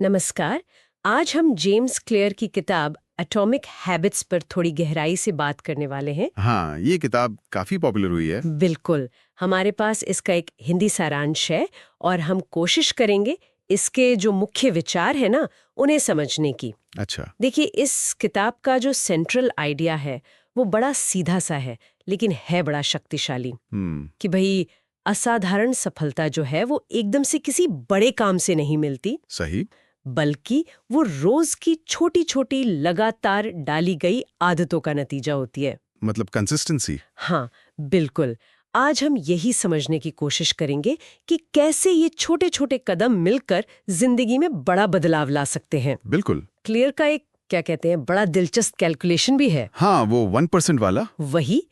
नमस्कार। आज हम जेम्स क्लियर की किताब एटॉमिक हैबिट्स पर थोड़ी गहराई से बात करने वाले हैं। हाँ, ये किताब काफी पॉपुलर हुई है। बिल्कुल। हमारे पास इसका एक हिंदी सारांश है और हम कोशिश करेंगे इसके जो मुख्य विचार है ना, उन्हें समझने की। अच्छा। देखिए, इस किताब का जो सेंट्रल आइडिया है वो बड़ा सीधा सा है, लेकिन है बड़ा शक्तिशाली। कि भाई, असाधारण सफलता जो है वो एकदम से किसी बड़े काम से नहीं मिलती, सही। बल्कि वो रोज की छोटी छोटी लगातार डाली गई आदतों का नतीजा होती है। मतलब कंसिस्टेंसी। हाँ, बिल्कुल। आज हम यही समझने की कोशिश करेंगे कि कैसे ये छोटे छोटे कदम मिलकर जिंदगी में बड़ा बदलाव ला सकते हैं। बिल्कुल। क्लियर का एक क्या कहते हैं, बड़ा दिलचस्प कैलकुलेशन भी है। हाँ, वो 1% वाला। वही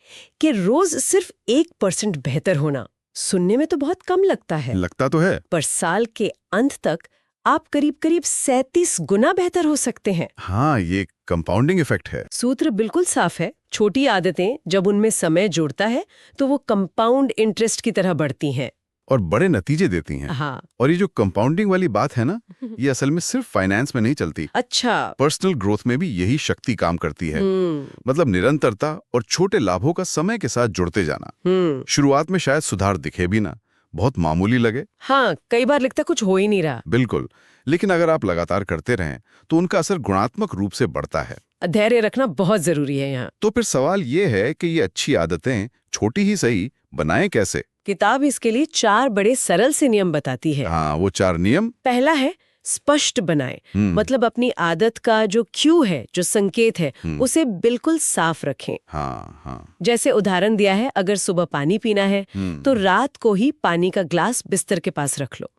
कि रोज सिर्फ 1% बेहतर होना सुनने में तो बहुत कम लगता है, लगता तो है। पर साल के अंत तक आप करीब करीब 37 गुना बेहतर हो सकते हैं। हाँ, ये कंपाउंडिंग इफेक्ट है। सूत्र बिल्कुल साफ है। छोटी आदतें जब उनमें समय जुड़ता है तो वो कंपाउंड इंटरेस्ट की तरह बढ़ती हैं। और बड़े नतीजे देती हैं। हाँ। और ये जो कंपाउंडिंग वाली बात है ना, ये असल में सिर्फ फाइनेंस में नहीं चलती। अच्छा। पर्सनल ग्रोथ में भी यही शक्ति काम करती है। मतलब निरंतरता और छोटे लाभों का समय के साथ जुड़ते जाना। शुरुआत में शायद सुधार दिखे भी ना, बहुत मामूली लगे। हाँ, कई बार लगता कुछ हो ही नहीं रहा। बिल्कुल। लेकिन अगर आप लगातार करते रहें तो उनका असर गुणात्मक रूप से बढ़ता है। धैर्य रखना बहुत जरूरी है यहाँ। तो फिर सवाल ये है कि ये अच्छी आदतें, छोटी ही सही, बनाएं कैसे? किताब इसके लिए 4 बड़े सरल से नियम बताती है। हाँ, वो 4 नियम। पहला है स्पष्ट बनाएं। मतलब अपनी आदत का जो क्यू है, जो संकेत है, उसे बिल्कुल साफ रखें। हाँ हाँ। जैसे उदाहरण दिया है, अगर सुबह पानी पीना है तो रात को ही पानी का ग्लास बिस्तर के पास रख लो।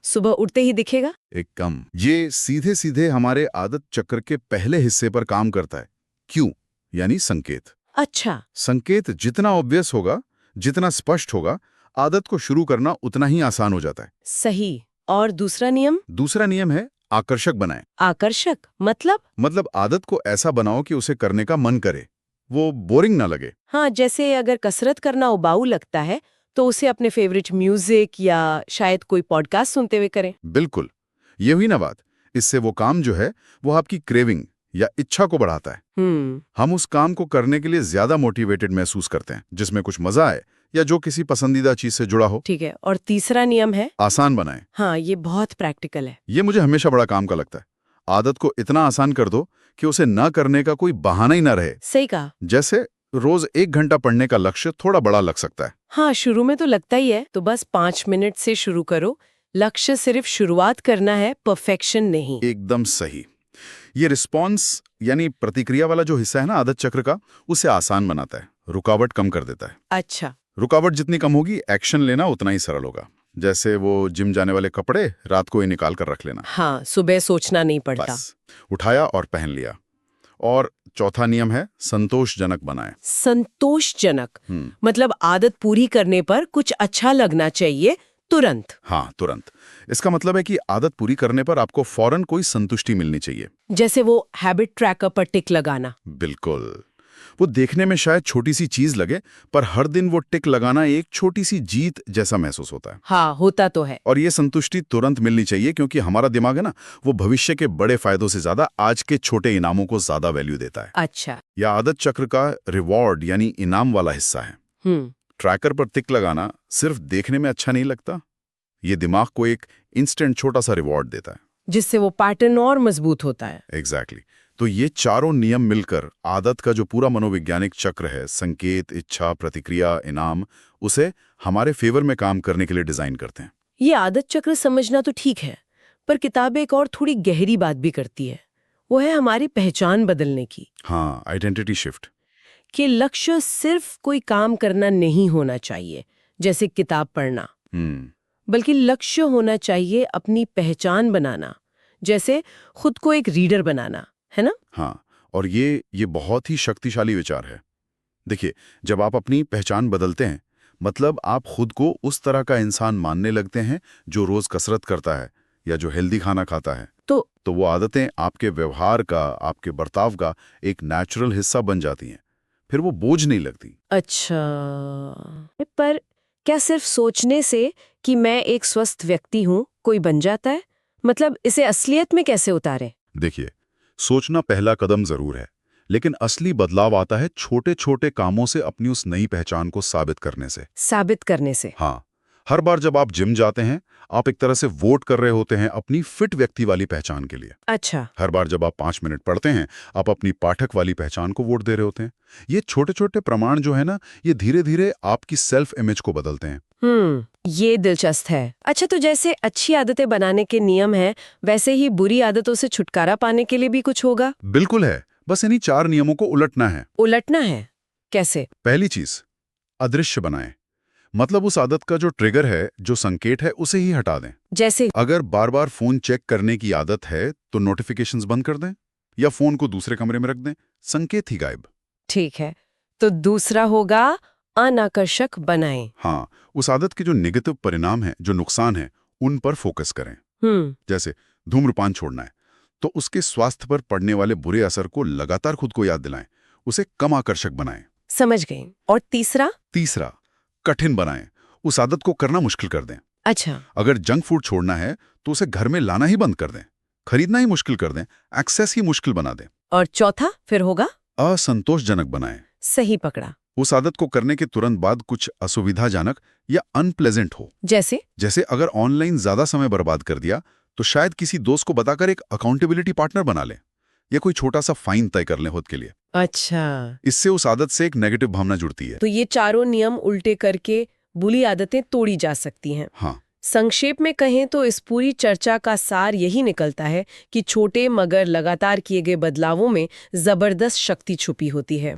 सुबह उठते ही दिखेगा। एकदम। ये सीधे सीधे हमारे आदत चक्र के पहले हिस्से पर काम करता है। क्यों? यानी संकेत। अच्छा। संकेत जितना ऑब्वियस होगा, जितना स्पष्ट होगा, आदत को शुरू करना उतना ही आसान हो जाता है। सही। और दूसरा नियम? दूसरा नियम है आकर्षक बनाएं। आकर्षक मतलब आदत को ऐसा बनाओ कि उसे करने का मन करे, वो बोरिंग ना लगे। हाँ, जैसे अगर कसरत करना उबाऊ लगता है तो उसे अपने फेवरेट म्यूजिक या शायद कोई पॉडकास्ट सुनते हुए करें। बिल्कुल, ये हुई ना बात। इससे वो काम जो है वो आपकी क्रेविंग या इच्छा को बढ़ाता है। हम उस काम को करने के लिए ज्यादा मोटिवेटेड महसूस करते हैं, जिसमें कुछ मजा आए या जो किसी पसंदीदा चीज से जुड़ा हो। ठीक है। और तीसरा नियम है आसान बनाएं। हाँ, ये बहुत प्रैक्टिकल है। ये मुझे हमेशा बड़ा काम का लगता है। आदत को इतना आसान कर दो कि उसे न करने का कोई बहाना ही ना रहे। सही कहा। जैसे रोज 1 घंटा पढ़ने का लक्ष्य थोड़ा बड़ा लग सकता है। हाँ, शुरू में तो लगता ही है, तो बस 5 मिनट से शुरू करो। लक्ष्य सिर्फ शुरुआत करना है, परफेक्शन नहीं। एकदम सही। ये रिस्पॉन्स यानी प्रतिक्रिया वाला जो हिस्सा है ना आदत चक्र का, उसे आसान बनाता है, रुकावट कम कर देता है। अच्छा। रुकावट जितनी कम होगी, एक्शन लेना उतना ही सरल होगा। जैसे वो जिम जाने वाले कपड़े रात को ही निकाल कर रख लेना। हाँ, सुबह सोचना नहीं पड़ता। बस उठाया और पहन लिया। और चौथा नियम है संतोषजनक बनाएं। संतोषजनक मतलब आदत पूरी करने पर कुछ अच्छा लगना चाहिए तुरंत। हाँ, तुरंत। इसका मतलब है कि आदत पूरी करने पर आपको फौरन कोई संतुष्टि मिलनी चाहिए। जैसे वो हैबिट ट्रैकर पर टिक लगाना। बिल्कुल। वो देखने में शायद छोटी सी चीज लगे, पर हर दिन वो टिक लगाना एक छोटी सी जीत जैसा महसूस होता है। हाँ, होता तो है। और ये संतुष्टि तुरंत मिलनी चाहिए, क्योंकि हमारा दिमाग है ना, वो भविष्य के बड़े फायदों से ज्यादा आज के छोटे इनामों को ज्यादा वैल्यू देता है। अच्छा। यह आदत चक्र का रिवॉर्ड यानी इनाम वाला हिस्सा है। ट्रैकर पर टिक लगाना सिर्फ देखने में अच्छा नहीं लगता, ये दिमाग को एक इंस्टेंट छोटा सा रिवॉर्ड देता है, जिससे वो पैटर्न और मजबूत होता है। एग्जैक्टली। तो ये चारों नियम मिलकर आदत का जो पूरा मनोवैज्ञानिक चक्र है, संकेत, इच्छा, प्रतिक्रिया, इनाम, उसे हमारे फेवर में काम करने के लिए डिजाइन करते हैं। ये आदत चक्र समझना तो ठीक है, पर किताब एक और थोड़ी गहरी बात भी करती है। वो है हमारी पहचान बदलने की। हाँ, आइडेंटिटी शिफ्ट। कि लक्ष्य सिर्फ कोई काम करना नहीं होना चाहिए, जैसे किताब पढ़ना, बल्कि लक्ष्य होना चाहिए अपनी पहचान बनाना, जैसे खुद को एक रीडर बनाना, है ना? हाँ, और ये बहुत ही शक्तिशाली विचार है। देखिए, जब आप अपनी पहचान बदलते हैं, मतलब आप खुद को उस तरह का इंसान मानने लगते हैं जो रोज कसरत करता है या जो हेल्दी खाना खाता है, तो वो आदतें आपके व्यवहार का, आपके बर्ताव का एक नेचुरल हिस्सा बन जाती हैं। फिर वो बोझ नहीं लगती। अच्छा, पर क्या सिर्फ सोचने से कि मैं एक स्वस्थ व्यक्ति हूँ कोई बन जाता है? मतलब इसे असलियत में कैसे उतारें? देखिए, सोचना पहला कदम जरूर है, लेकिन असली बदलाव आता है छोटे छोटे कामों से अपनी उस नई पहचान को साबित करने से। साबित करने से? हाँ, हर बार जब आप जिम जाते हैं, आप एक तरह से वोट कर रहे होते हैं अपनी फिट व्यक्ति वाली पहचान के लिए। अच्छा। हर बार जब आप 5 मिनट पढ़ते हैं, आप अपनी पाठक वाली पहचान को वोट दे रहे होते हैं। ये छोटे छोटे प्रमाण जो है ना, ये धीरे धीरे आपकी सेल्फ इमेज को बदलते हैं। ये दिलचस्प है। अच्छा, तो जैसे अच्छी आदतें बनाने के नियम हैं, वैसे ही बुरी आदतों से छुटकारा पाने के लिए भी कुछ होगा? बिल्कुल है, बस इन्हीं 4 नियमों को उलटना है। उलटना है? कैसे? पहली चीज, अदृश्य बनाएं। मतलब उस आदत का जो ट्रिगर है, जो संकेत है, उसे ही हटा दें। जैसे? अगर बार बार फोन चेक करने की आदत है, तो नोटिफिकेशंस बंद कर दें या फोन को दूसरे कमरे में रख दें, संकेत ही गायब। ठीक है, तो दूसरा होगा अनाकर्षक बनाएं। हाँ, उस आदत के जो नेगेटिव परिणाम हैं, जो नुकसान है, उन पर फोकस करें। जैसे धूम्रपान छोड़ना है, तो उसके स्वास्थ्य पर पड़ने वाले बुरे असर को लगातार खुद को याद दिलाएं, उसे कम आकर्षक बनाएं। समझ गई। और तीसरा? तीसरा, कठिन बनाएं, उस आदत को करना मुश्किल कर दें। अच्छा। अगर जंक फूड छोड़ना है, तो उसे घर में लाना ही बंद कर दें, खरीदना ही मुश्किल कर दें, एक्सेस ही मुश्किल बना दें। और चौथा फिर होगा? असंतोषजनक बनाएं। सही पकड़ा। उस आदत को करने के तुरंत बाद कुछ असुविधाजनक या अनप्लेजेंट हो। जैसे अगर ऑनलाइन ज्यादा समय बर्बाद कर दिया, तो शायद किसी दोस्त को बताकर एक अकाउंटेबिलिटी पार्टनर बना लें, या कोई छोटा सा फाइन तय कर लें खुद के लिए। अच्छा। इससे उस आदत से एक नेगेटिव भावना जुड़ती है। तो ये चारों नियम उल्टे करके बुरी आदतें तोड़ी जा सकती हैं। हाँ। संक्षेप में कहें तो इस पूरी चर्चा का सार यही निकलता है कि छोटे मगर लगातार किए गए बदलावों में जबरदस्त शक्ति छुपी होती है।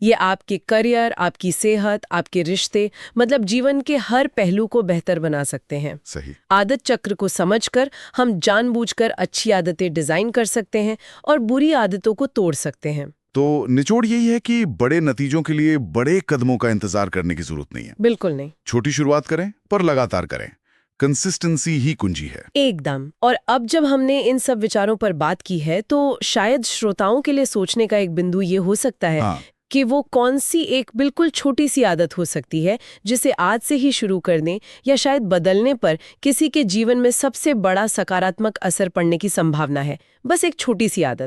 ये आपके करियर, आपकी सेहत, आपके रिश्ते, मतलब जीवन के हर पहलू को बेहतर बना सकते हैं। सही। आदत चक्र को समझकर हम जानबूझकर अच्छी आदतें डिजाइन कर सकते हैं और बुरी आदतों को तोड़ सकते हैं। तो निचोड़ यही है कि बड़े नतीजों के लिए बड़े कदमों का इंतजार करने की जरूरत नहीं है। बिल्कुल नहीं। छोटी शुरुआत करें, पर लगातार करें। कंसिस्टेंसी ही कुंजी है। एकदम। और अब जब हमने इन सब विचारों पर बात की है, तो शायद श्रोताओं के लिए सोचने का एक बिंदु ये हो सकता है कि वो कौन सी एक बिल्कुल छोटी सी आदत हो सकती है जिसे आज से ही शुरू करने या शायद बदलने पर किसी के जीवन में सबसे बड़ा सकारात्मक असर पड़ने की संभावना है। बस एक छोटी सी आदत।